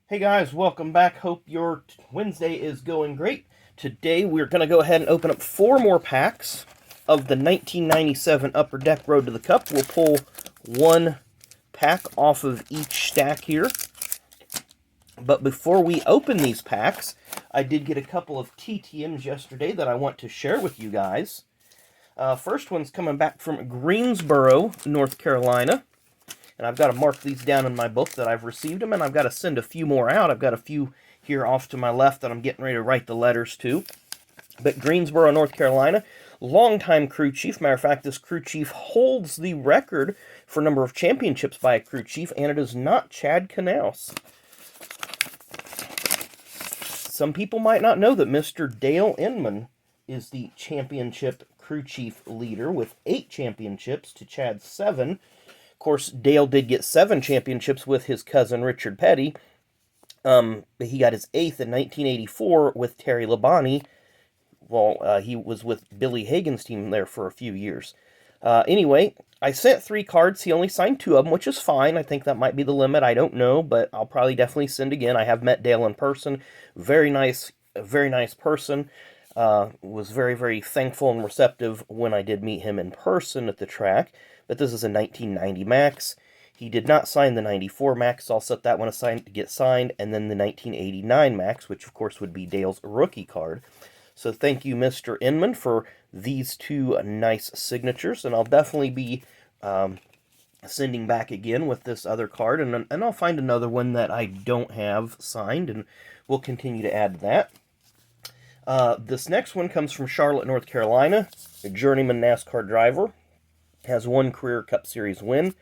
Hey guys, welcome back. Hope your Wednesday is going great. Today we're going to go ahead and open up 4 more packs of the 1997 Upper Deck Road to the Cup. We'll pull 1 pack off of each stack here. But before we open these packs, I did get a couple of TTMs yesterday that I want to share with you guys. First one's coming back from Greensboro, North Carolina. And I've got to mark these down in my book that I've received them, and I've got to send a few more out. I've got a few here off to my left that I'm getting ready to write the letters to. But Greensboro, North Carolina, longtime crew chief. Matter of fact, this crew chief holds the record for number of championships by a crew chief, and it is not Chad Knaus. Some people might not know that Mr. Dale Inman is the championship crew chief leader with 8 championships to Chad's 7. Of course, Dale did get 7 championships with his cousin Richard Petty. But he got his 8th in 1984 with Terry Labonte. Well, he was with Billy Hagan's team there for a few years. Anyway, I sent 3 cards. He only signed 2 of them, which is fine. I think that might be the limit. I don't know, but I'll probably definitely send again. I have met Dale in person. Very nice person. Was very, very thankful and receptive when I did meet him in person at the track. But this is a 1990 Max. He did not sign the 94 Max, so I'll set that one aside to get signed, and then the 1989 Max, which of course would be Dale's rookie card. So thank you, Mr. Inman, for these 2 nice signatures, and I'll definitely be sending back again with this other card, and I'll find another one that I don't have signed, and we'll continue to add that. This next one comes from Charlotte, North Carolina, a journeyman NASCAR driver. Has 1 career Cup Series win.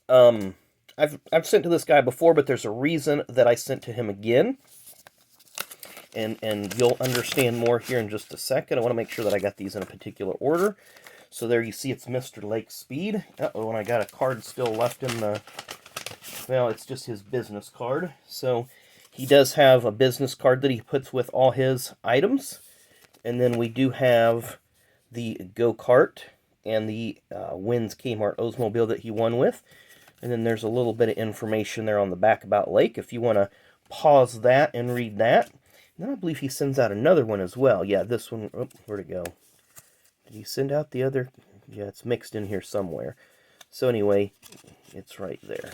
I've sent to this guy before, but there's a reason that I sent to him again. And you'll understand more here in just a second. I want to make sure that I got these in a particular order. So there you see it's Mr. Lake Speed. Uh-oh, and I got a card still left in the... Well, it's just his business card. So he does have a business card that he puts with all his items. And then we do have the go-kart and the Wins Kmart Oldsmobile that he won with. And then there's a little bit of information there on the back about Lake, if you want to pause that and read that. And then I believe he sends out another one as well. Yeah, this one, oh, where'd it go? Did he send out the other? Yeah, it's mixed in here somewhere. So anyway, it's right there.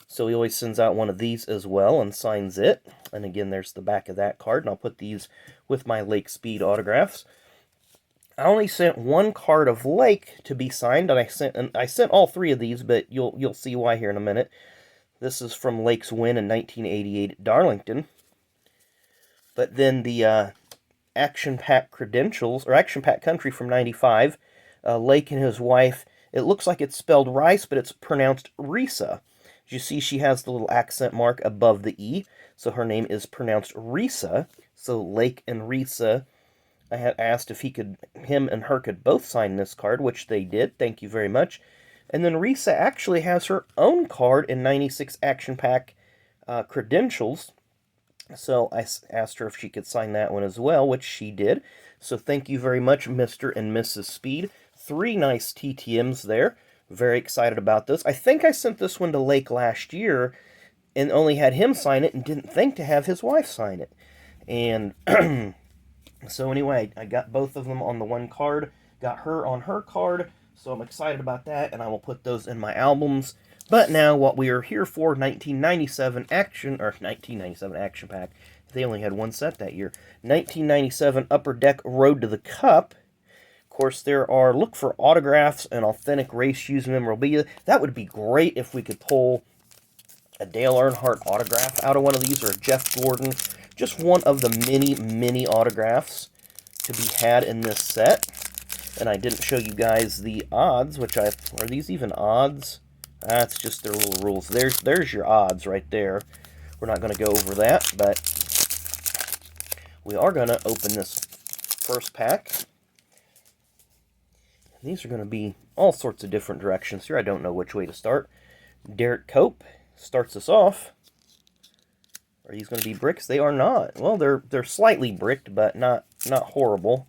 So he always sends out one of these as well and signs it. And again, there's the back of that card, and I'll put these with my Lake Speed autographs. I only sent 1 card of Lake to be signed, and I sent all 3 of these, but you'll see why here in a minute. This is from Lake's win in 1988 at Darlington. But then the Action Pack Credentials, or Action Pack Country from 95, Lake and his wife, it looks like it's spelled Rice, but it's pronounced Risa. As you see, she has the little accent mark above the E, so her name is pronounced Risa. So Lake and Risa, I had asked if him and her could both sign this card, which they did. Thank you very much. And then Risa actually has her own card in 96 Action Pack Credentials. So I asked her if she could sign that one as well, which she did. So thank you very much, Mr. and Mrs. Speed. 3 nice TTMs there. Very excited about this. I think I sent this one to Lake last year and only had him sign it and didn't think to have his wife sign it. And... So anyway, I got both of them on the 1 card, got her on her card, so I'm excited about that, and I will put those in my albums. But now, what we are here for, 1997 Action Pack, they only had 1 set that year, 1997 Upper Deck Road to the Cup. Of course, look for autographs and authentic race used memorabilia. That would be great if we could pull a Dale Earnhardt autograph out of one of these, or a Jeff Gordon. Just one of the many autographs to be had in this set. And I didn't show you guys the odds, are these even odds? That's just their little rules. There's your odds right there. We're not going to go over that, but we are going to open this first pack. And these are going to be all sorts of different directions here. I don't know which way to start. Derek Cope starts us off. Are these going to be bricks? They are not. Well, they're slightly bricked, but not horrible.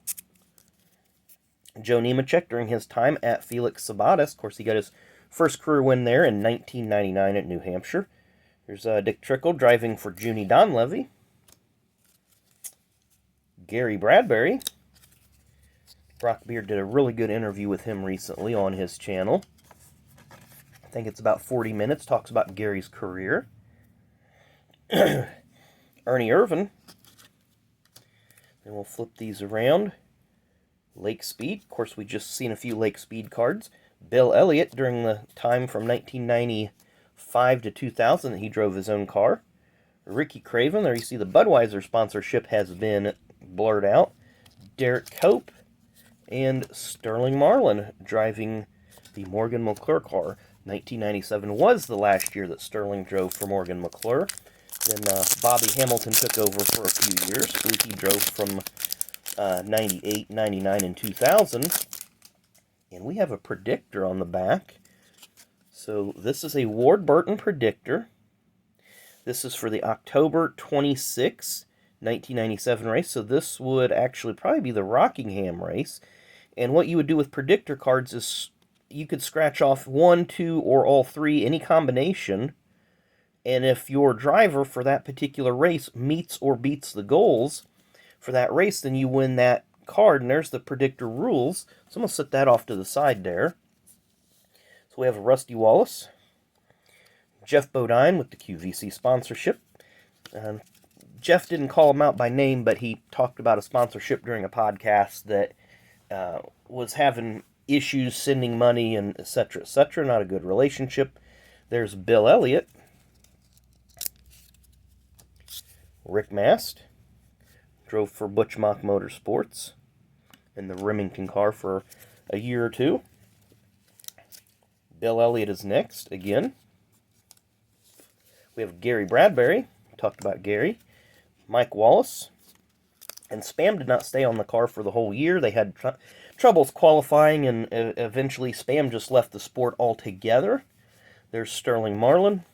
Joe Nemechek during his time at Felix Sabates. Of course, he got his first career win there in 1999 at New Hampshire. There's Dick Trickle driving for Junie Donlevy. Gary Bradbury. Brock Beard did a really good interview with him recently on his channel. I think it's about 40 minutes. Talks about Gary's career. Ernie Irvan. Then we'll flip these around. Lake Speed. Of course, we just seen a few Lake Speed cards. Bill Elliott during the time from 1995 to 2000 that he drove his own car. Ricky Craven. There you see the Budweiser sponsorship has been blurred out. Derek Cope. And Sterling Marlin driving the Morgan McClure car. 1997 was the last year that Sterling drove for Morgan McClure. Then Bobby Hamilton took over for a few years. He drove from 98, 99, and 2000. And we have a predictor on the back. So this is a Ward Burton predictor. This is for the October 26, 1997 race. So this would actually probably be the Rockingham race. And what you would do with predictor cards is you could scratch off 1, 2, or all 3, any combination. And if your driver for that particular race meets or beats the goals for that race, then you win that card. And there's the predictor rules. So I'm going to set that off to the side there. So we have Rusty Wallace. Jeff Bodine with the QVC sponsorship. Jeff didn't call him out by name, but he talked about a sponsorship during a podcast that was having issues sending money and etc., etc. Not a good relationship. There's Bill Elliott. Rick Mast. Drove for Butch Mock Motorsports in the Remington car for a year or two. Bill Elliott is next, again. We have Gary Bradbury. Talked about Gary. Mike Wallace. And Spam did not stay on the car for the whole year. They had troubles qualifying, and eventually Spam just left the sport altogether. There's Sterling Marlin.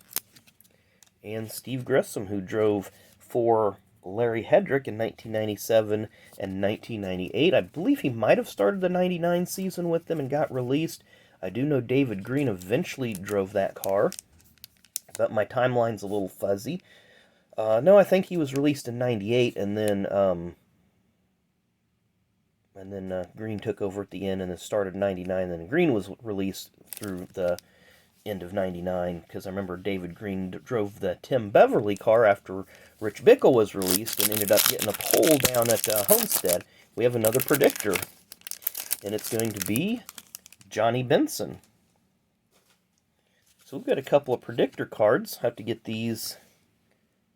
And Steve Grissom, who drove for Larry Hedrick in 1997 and 1998. I believe he might have started the 99 season with them and got released. I do know David Green eventually drove that car, but my timeline's a little fuzzy. No, I think he was released in 98, and then Green took over at the end and then started 99. Then Green was released through the end of 99, because I remember David Green drove the Tim Beverly car after Rich Bickle was released and ended up getting a pole down at Homestead. We have another predictor, and it's going to be Johnny Benson. So we've got a couple of predictor cards. Have to get these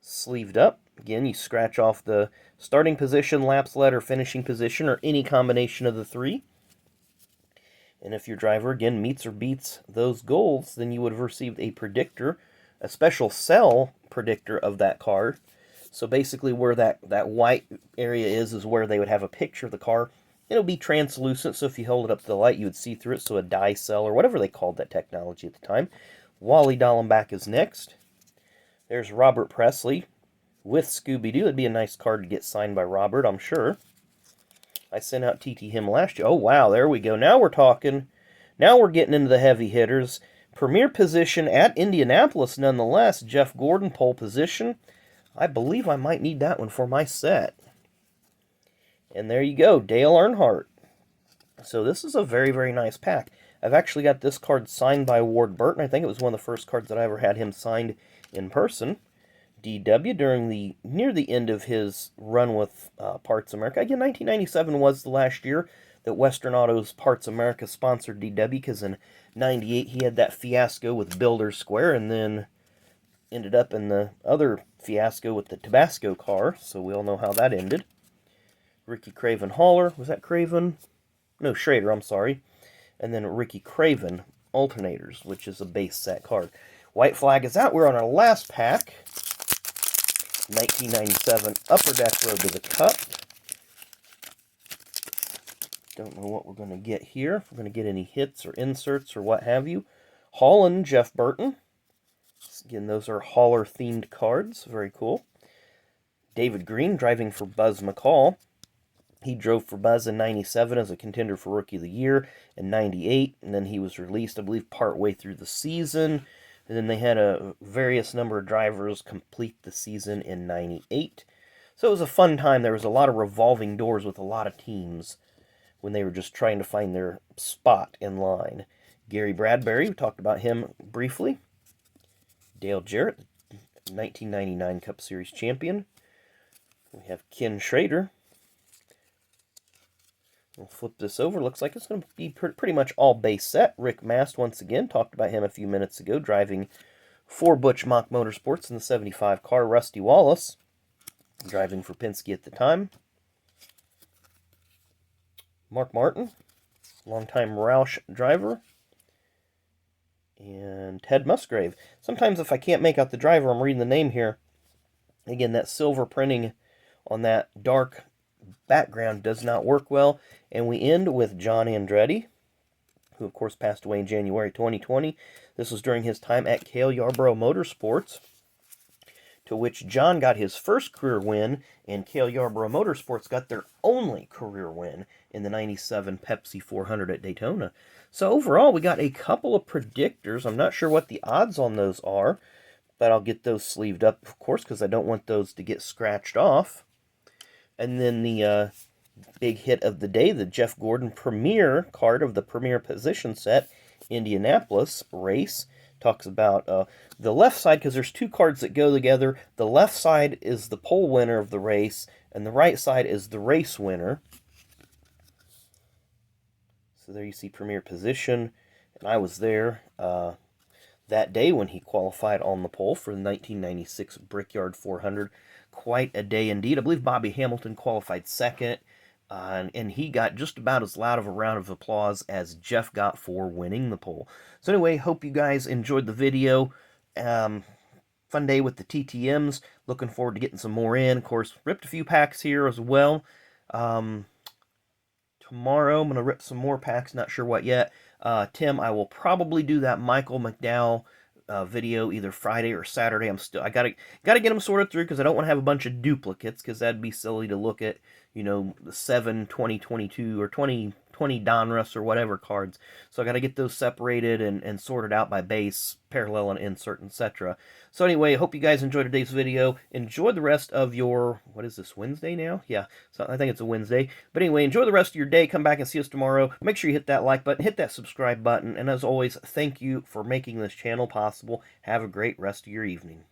sleeved up. Again, you scratch off the starting position, laps led, or finishing position, or any combination of the 3. And if your driver, again, meets or beats those goals, then you would have received a predictor, a special cell predictor of that card. So basically where that white area is where they would have a picture of the car. It'll be translucent, so if you hold it up to the light, you would see through it. So a dye cell, or whatever they called that technology at the time. Wally Dallenbach is next. There's Robert Presley with Scooby-Doo. It'd be a nice card to get signed by Robert, I'm sure. I sent out TT him last year. Oh, wow, there we go. Now we're talking. Now we're getting into the heavy hitters. Premier position at Indianapolis, nonetheless. Jeff Gordon, pole position. I believe I might need that one for my set. And there you go, Dale Earnhardt. So this is a very, very nice pack. I've actually got this card signed by Ward Burton. I think it was one of the first cards that I ever had him signed in person. DW during near the end of his run with Parts America. Again, 1997 was the last year that Western Auto's Parts America sponsored DW, because in 98 he had that fiasco with Builder Square, and then ended up in the other fiasco with the Tabasco car, so we all know how that ended. Ricky Craven Hauler. Was that Craven? No, Schrader, I'm sorry. And then Ricky Craven Alternators, which is a base set card. White flag is out. We're on our last pack. 1997 Upper Deck Road to the Cup. Don't know what we're going to get here. If we're going to get any hits or inserts or what have you. Holland, Jeff Burton. Again, those are Hauler-themed cards. Very cool. David Green driving for Buzz McCall. He drove for Buzz in 97 as a contender for Rookie of the Year in 98, and then he was released, I believe, partway through the season. And then they had a various number of drivers complete the season in 98. So it was a fun time. There was a lot of revolving doors with a lot of teams when they were just trying to find their spot in line. Gary Bradbury, we talked about him briefly. Dale Jarrett, 1999 Cup Series champion. We have Ken Schrader. We'll flip this over. Looks like it's going to be pretty much all base set. Rick Mast, once again, talked about him a few minutes ago, driving for Butch Mock Motorsports in the 75 car. Rusty Wallace, driving for Penske at the time. Mark Martin, longtime Roush driver. And Ted Musgrave. Sometimes if I can't make out the driver, I'm reading the name here. Again, that silver printing on that dark background does not work well. And we end with John Andretti, who of course passed away in January 2020. This was during his time at Cale Yarborough Motorsports, to which John got his first career win, and Cale Yarborough Motorsports got their only career win in the 97 Pepsi 400 at Daytona. So overall, we got a couple of predictors. I'm not sure what the odds on those are, but I'll get those sleeved up, of course, because I don't want those to get scratched off. And then the big hit of the day, the Jeff Gordon Premier card of the Premier Position Set, Indianapolis race. Talks about the left side, because there's two cards that go together. The left side is the pole winner of the race, and the right side is the race winner. So there you see Premier Position, and I was there that day when he qualified on the pole for the 1996 Brickyard 400. Quite a day indeed. I believe Bobby Hamilton qualified second, and he got just about as loud of a round of applause as Jeff got for winning the pole. So anyway, hope you guys enjoyed the video. Fun day with the TTMs. Looking forward to getting some more in. Of course, ripped a few packs here as well. Tomorrow I'm going to rip some more packs, not sure what yet. Tim, I will probably do that Michael McDowell video either Friday or Saturday. I gotta get them sorted through, because I don't want to have a bunch of duplicates, because that'd be silly to look at, you know, the 7 2022 or 2020 Donruss or whatever cards. So I got to get those separated and sorted out by base, parallel, and insert, etc. So anyway, I hope you guys enjoyed today's video. Enjoy the rest of your, what is this, Wednesday now? Yeah, so I think it's a Wednesday. But anyway, enjoy the rest of your day. Come back and see us tomorrow. Make sure you hit that like button, hit that subscribe button, and as always, thank you for making this channel possible. Have a great rest of your evening.